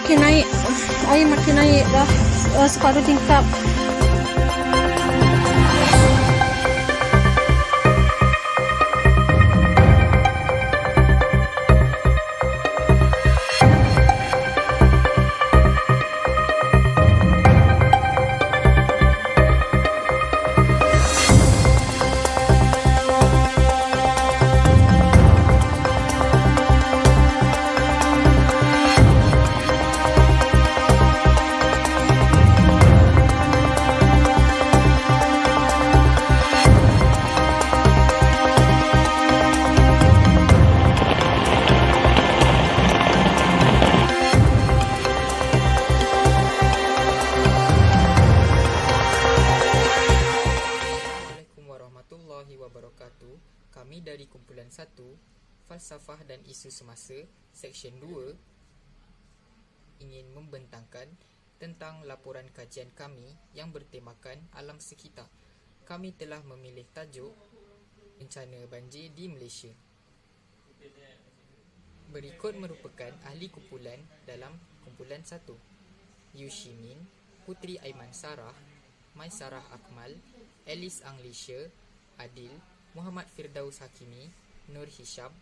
makin naik, air makin naik dah separuh tingkap. Assalamualaikum warahmatullahi wabarakatuh. Kami dari kumpulan 1 Falsafah dan Isu Semasa Seksyen 2 ingin membentangkan tentang laporan kajian kami yang bertemakan alam sekitar. Kami telah memilih tajuk Bencana Banjir di Malaysia. Berikut merupakan ahli kumpulan dalam kumpulan 1: Yushimin, Putri Aiman Sarah, Maisarah Akmal, Alice Anglisha, Adil, Muhammad Firdaus Hakimi, Nur Hisham,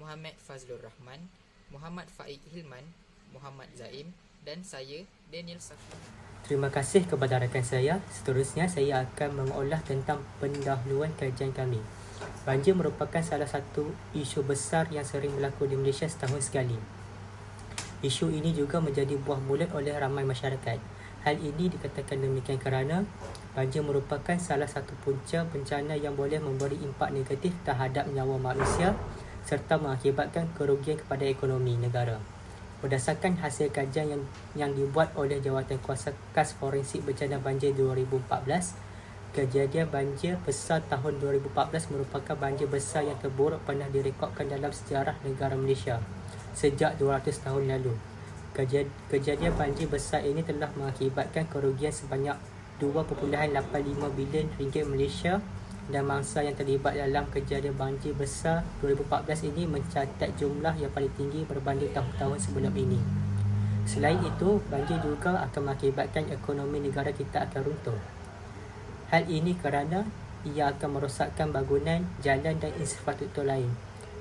Muhammad Fazlur Rahman, Muhammad Faik Hilman, Muhammad Zaim dan saya Daniel Safi. Terima kasih kepada rakan saya. Seterusnya saya akan mengolah tentang pendahuluan kajian kami. Banjir merupakan salah satu isu besar yang sering berlaku di Malaysia setahun sekali. Isu ini juga menjadi buah mulut oleh ramai masyarakat. Hal ini dikatakan demikian kerana banjir merupakan salah satu punca bencana yang boleh memberi impak negatif terhadap nyawa manusia serta mengakibatkan kerugian kepada ekonomi negara. Berdasarkan hasil kajian yang dibuat oleh Jawatan Kuasa Khas Forensik Bencana Banjir 2014, kejadian banjir besar tahun 2014 merupakan banjir besar yang terburuk pernah direkodkan dalam sejarah negara Malaysia sejak 200 tahun lalu. Kejadian banjir besar ini telah mengakibatkan kerugian sebanyak 2.85 bilion ringgit Malaysia dan mangsa yang terlibat dalam kejadian banjir besar 2014 ini mencatat jumlah yang paling tinggi berbanding tahun-tahun sebelum ini. Selain itu, banjir juga akan mengakibatkan ekonomi negara kita akan runtuh. Hal ini kerana ia akan merosakkan bangunan, jalan dan infrastruktur lain.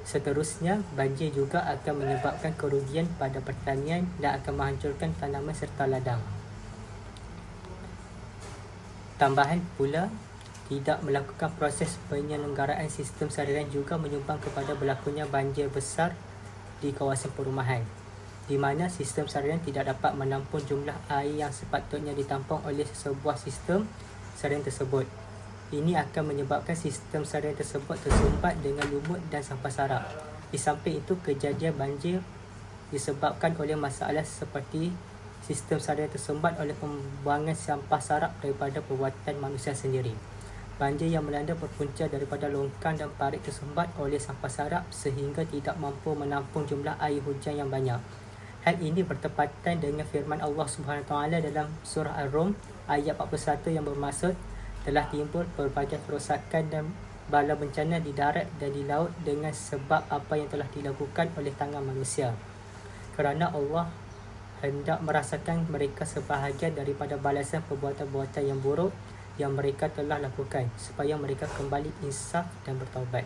Seterusnya, banjir juga akan menyebabkan kerugian pada pertanian dan akan menghancurkan tanaman serta ladang. Tambahan pula, tidak melakukan proses penyelenggaraan sistem saliran juga menyumbang kepada berlakunya banjir besar di kawasan perumahan, di mana sistem saliran tidak dapat menampung jumlah air yang sepatutnya ditampung oleh sebuah sistem saliran tersebut. Ini akan menyebabkan sistem saliran tersebut tersumbat dengan lumut dan sampah sarap. Di samping itu, kejadian banjir disebabkan oleh masalah seperti sistem saliran tersumbat oleh pembuangan sampah sarap daripada perbuatan manusia sendiri. Banjir yang melanda berpunca daripada longkang dan parit tersumbat oleh sampah sarap sehingga tidak mampu menampung jumlah air hujan yang banyak. Hal ini bertepatan dengan firman Allah Subhanahu Wa Taala dalam surah Ar-Rum ayat 41 yang bermaksud telah timbul pelbagai kerosakan dan bala bencana di darat dan di laut dengan sebab apa yang telah dilakukan oleh tangan manusia. Kerana Allah hendak merasakan mereka sebahagian daripada balasan perbuatan-perbuatan yang buruk yang mereka telah lakukan supaya mereka kembali insaf dan bertaubat.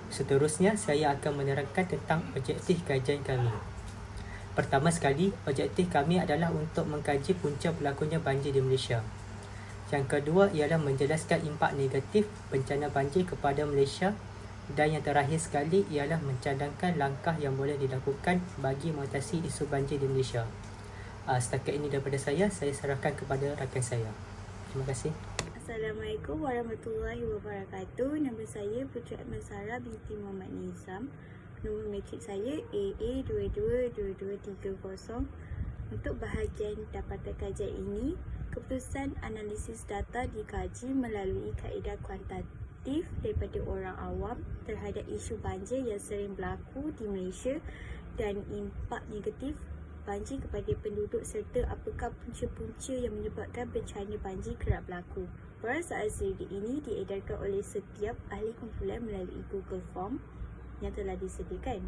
Seterusnya, saya akan menerangkan tentang objektif kajian kami. Pertama sekali, objektif kami adalah untuk mengkaji punca berlakunya banjir di Malaysia. Yang kedua ialah menjelaskan impak negatif bencana banjir kepada Malaysia. Dan yang terakhir sekali ialah mencadangkan langkah yang boleh dilakukan bagi mengatasi isu banjir di Malaysia. Setakat ini daripada saya serahkan kepada rakan saya. Terima kasih. Assalamualaikum warahmatullahi wabarakatuh. Nama saya Putri Aiman Sarah binti Muhammad Nizam. Nombor matrik saya AA222230. Untuk bahagian dapatan kajian ini, keputusan analisis data dikaji melalui kaedah kuantitatif daripada orang awam terhadap isu banjir yang sering berlaku di Malaysia dan impak negatif banjir kepada penduduk serta apakah punca-punca yang menyebabkan bencana banjir kerap berlaku. Perasaan sendiri ini diedarkan oleh setiap ahli kumpulan melalui Google Form yang telah disediakan.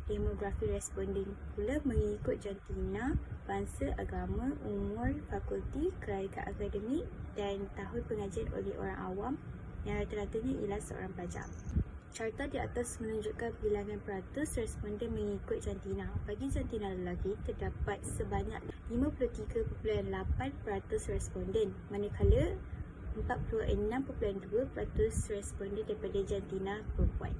Demografi responden pula mengikut jantina, bangsa, agama, umur, fakulti, kelayakan akademik dan tahun pengajian oleh orang awam yang rata-ratanya ialah seorang pelajar. Carta di atas menunjukkan bilangan peratus responden mengikut jantina. Bagi jantina lelaki, terdapat sebanyak 53.8% responden, manakala 46.2% responden daripada jantina perempuan.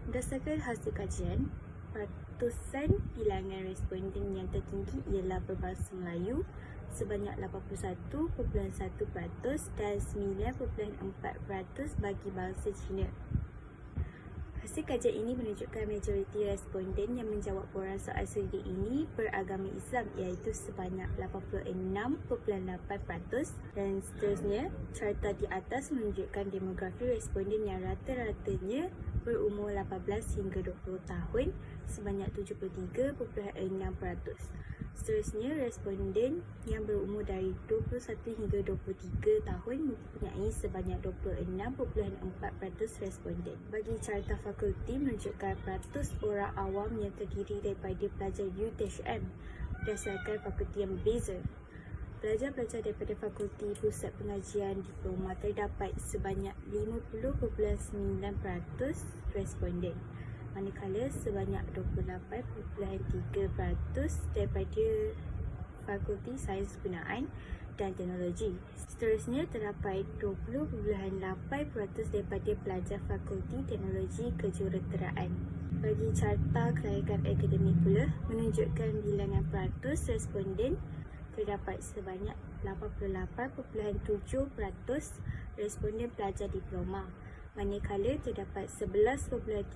Berdasarkan hasil kajian, peratusan bilangan responden yang tertinggi ialah berbangsa Melayu sebanyak 81.1% dan 9.4% bagi bangsa Cina. Hasil kajian ini menunjukkan majoriti responden yang menjawab borang soal selidik ini beragama Islam iaitu sebanyak 86.8% dan seterusnya. Carta di atas menunjukkan demografi responden yang rata-ratanya berumur 18 hingga 20 tahun sebanyak 73.6%. Seterusnya, responden yang berumur dari 21 hingga 23 tahun mempunyai sebanyak 26.4% responden. Bagi carta fakulti menunjukkan peratus orang awam yang terdiri daripada pelajar UTHM berdasarkan fakulti yang berbeza. Pelajar-pelajar daripada Fakulti Pusat Pengajian Diploma terdapat sebanyak 50.9% responden, manakala sebanyak 28.3% daripada Fakulti Sains Penggunaan dan Teknologi. Seterusnya, terdapat 20.8% daripada pelajar Fakulti Teknologi Kejuruteraan. Bagi carta kelayakan akademik pula menunjukkan bilangan peratus responden terdapat sebanyak 88.7% responden pelajar diploma, manakala terdapat 11.3%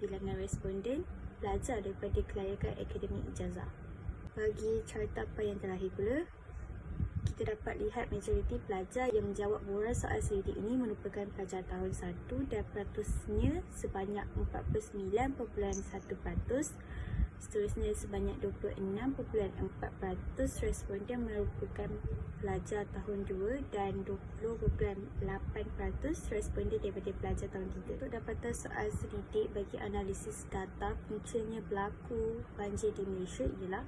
bilangan responden pelajar daripada kelayakan akademik ijazah. Bagi carta yang terakhir pula, kita dapat lihat majoriti pelajar yang menjawab borang soal selidik ini merupakan pelajar tahun 1 dan peratusnya sebanyak 49.1%. Seterusnya, sebanyak 26.4% responden merupakan pelajar tahun 2 dan 20.8% responden daripada pelajar tahun 3. Untuk dapatan soal selidik bagi analisis data puncanya berlaku banjir di Malaysia ialah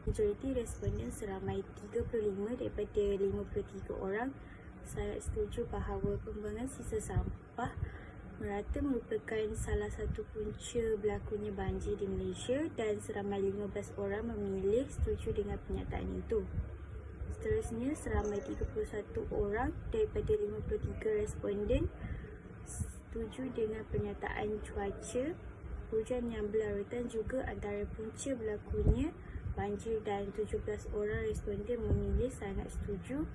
majoriti responden seramai 35 daripada 53 orang sangat setuju bahawa pembuangan sisa sampah merata merupakan salah satu punca berlakunya banjir di Malaysia dan seramai 15 orang memilih setuju dengan pernyataan itu. Seterusnya, seramai 31 orang daripada 53 responden setuju dengan pernyataan cuaca hujan yang berlarutan juga antara punca berlakunya banjir dan 17 orang responden memilih sangat setuju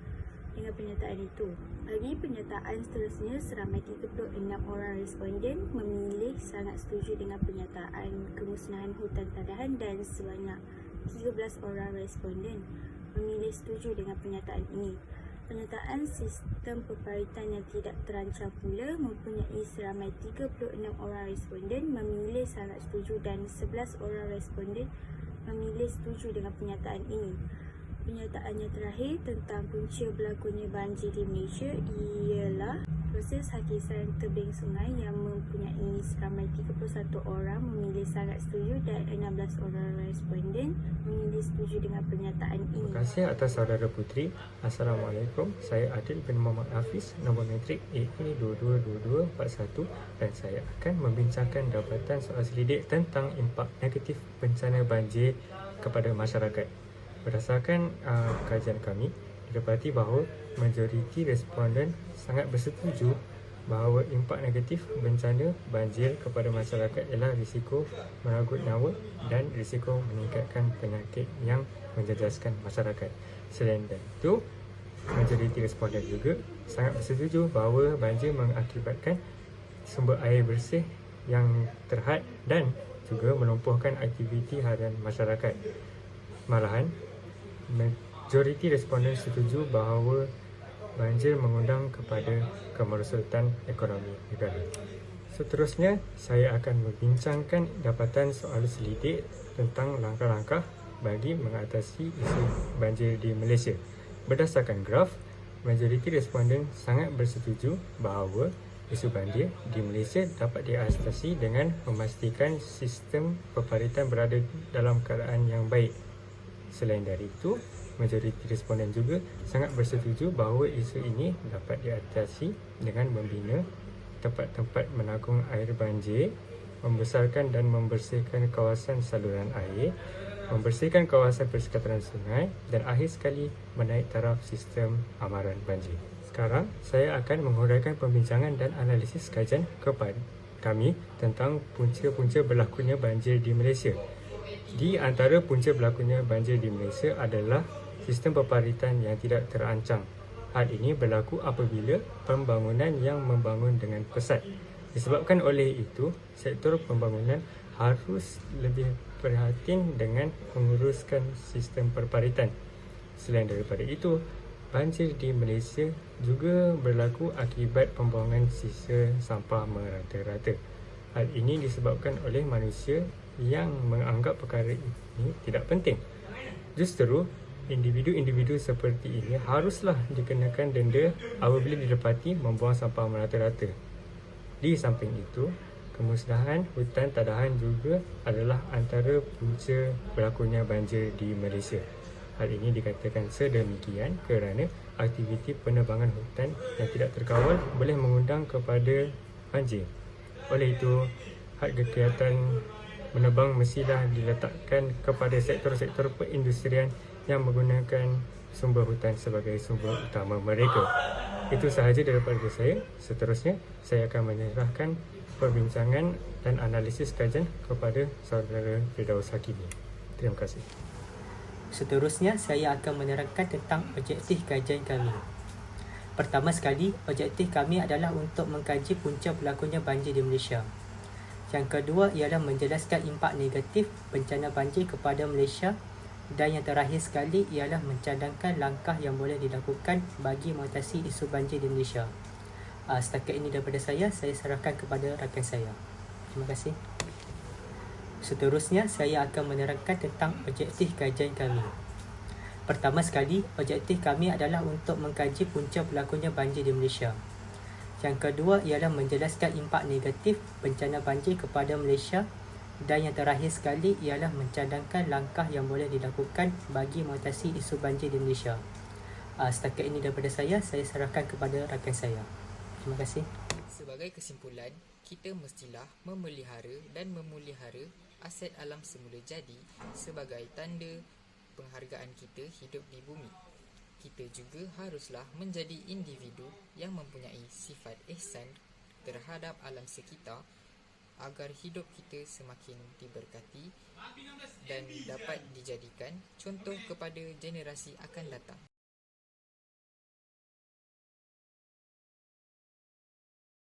dengan pernyataan itu. Bagi pernyataan seterusnya, seramai 36 orang responden memilih sangat setuju dengan pernyataan kemusnahan hutan tadahan dan sebanyak 13 orang responden memilih setuju dengan pernyataan ini. Pernyataan sistem peparitan yang tidak terancam pula mempunyai seramai 36 orang responden memilih sangat setuju dan 11 orang responden memilih setuju dengan pernyataan ini. Pernyataan yang terakhir tentang punca berlakunya banjir di Malaysia ialah proses hakisan tebing sungai yang mempunyai seramai 31 orang memilih sangat setuju dan 16 orang responden memilih setuju dengan pernyataan ini. Terima kasih atas saudara Putri. Assalamualaikum. Saya Adil bin Muhammad Hafiz, nombor metrik AA222241 dan saya akan membincangkan dapatan soal selidik tentang impak negatif bencana banjir kepada masyarakat. Berdasarkan kajian kami, didapati bahawa majoriti responden sangat bersetuju bahawa impak negatif bencana banjir kepada masyarakat ialah risiko meragut nyawa dan risiko meningkatkan penyakit yang menjejaskan masyarakat. Selain itu, majoriti responden juga sangat bersetuju bahawa banjir mengakibatkan sumber air bersih yang terhad dan juga melumpuhkan aktiviti harian masyarakat. Malahan, majoriti responden setuju bahawa banjir mengundang kepada kemerosotan ekonomi negara. Seterusnya, saya akan membincangkan dapatan soal selidik tentang langkah-langkah bagi mengatasi isu banjir di Malaysia. Berdasarkan graf, majoriti responden sangat bersetuju bahawa isu banjir di Malaysia dapat diatasi dengan memastikan sistem peparitan berada dalam keadaan yang baik. Selain dari itu, majoriti responden juga sangat bersetuju bahawa isu ini dapat diatasi dengan membina tempat-tempat menakung air banjir, membesarkan dan membersihkan kawasan saluran air, membersihkan kawasan persekitaran sungai dan akhir sekali menaik taraf sistem amaran banjir. Sekarang, saya akan menguraikan pembincangan dan analisis kajian kepada kami tentang punca-punca berlakunya banjir di Malaysia. Di antara punca berlakunya banjir di Malaysia adalah sistem peparitan yang tidak terancang. Hal ini berlaku apabila pembangunan yang membangun dengan pesat. Disebabkan oleh itu, sektor pembangunan harus lebih perhatian dengan menguruskan sistem peparitan. Selain daripada itu, banjir di Malaysia juga berlaku akibat pembuangan sisa sampah merata-rata. Hal ini disebabkan oleh manusia yang menganggap perkara ini tidak penting. Justru, individu-individu seperti ini haruslah dikenakan denda apabila didapati membuang sampah merata-rata. Di samping itu, kemusnahan hutan tadahan juga adalah antara punca berlakunya banjir di Malaysia. Hal ini dikatakan sedemikian kerana aktiviti penebangan hutan yang tidak terkawal boleh mengundang kepada banjir. Oleh itu, had kegiatan menebang mestilah diletakkan kepada sektor-sektor perindustrian yang menggunakan sumber hutan sebagai sumber utama mereka. Itu sahaja daripada saya. Seterusnya, saya akan menyerahkan perbincangan dan analisis kajian kepada saudara Firdaus Hakimi. Terima kasih. Seterusnya, saya akan menerangkan tentang objektif kajian kami. Pertama sekali, objektif kami adalah untuk mengkaji punca berlakunya banjir di Malaysia. Yang kedua ialah menjelaskan impak negatif bencana banjir kepada Malaysia. Dan yang terakhir sekali ialah mencadangkan langkah yang boleh dilakukan bagi mengatasi isu banjir di Malaysia. Setakat ini daripada saya serahkan kepada rakan saya. Terima kasih. Seterusnya, saya akan menerangkan tentang objektif kajian kami. Pertama sekali, objektif kami adalah untuk mengkaji punca berlakunya banjir di Malaysia. Yang kedua ialah menjelaskan impak negatif bencana banjir kepada Malaysia. Dan yang terakhir sekali ialah mencadangkan langkah yang boleh dilakukan bagi mengatasi isu banjir di Malaysia. Setakat ini daripada saya serahkan kepada rakan saya. Terima kasih. Sebagai kesimpulan, kita mestilah memelihara dan memulihara aset alam semula jadi sebagai tanda penghargaan kita hidup di bumi. Kita juga haruslah menjadi individu yang mempunyai sifat ihsan terhadap alam sekitar agar hidup kita semakin diberkati dan dapat dijadikan contoh kepada generasi akan datang.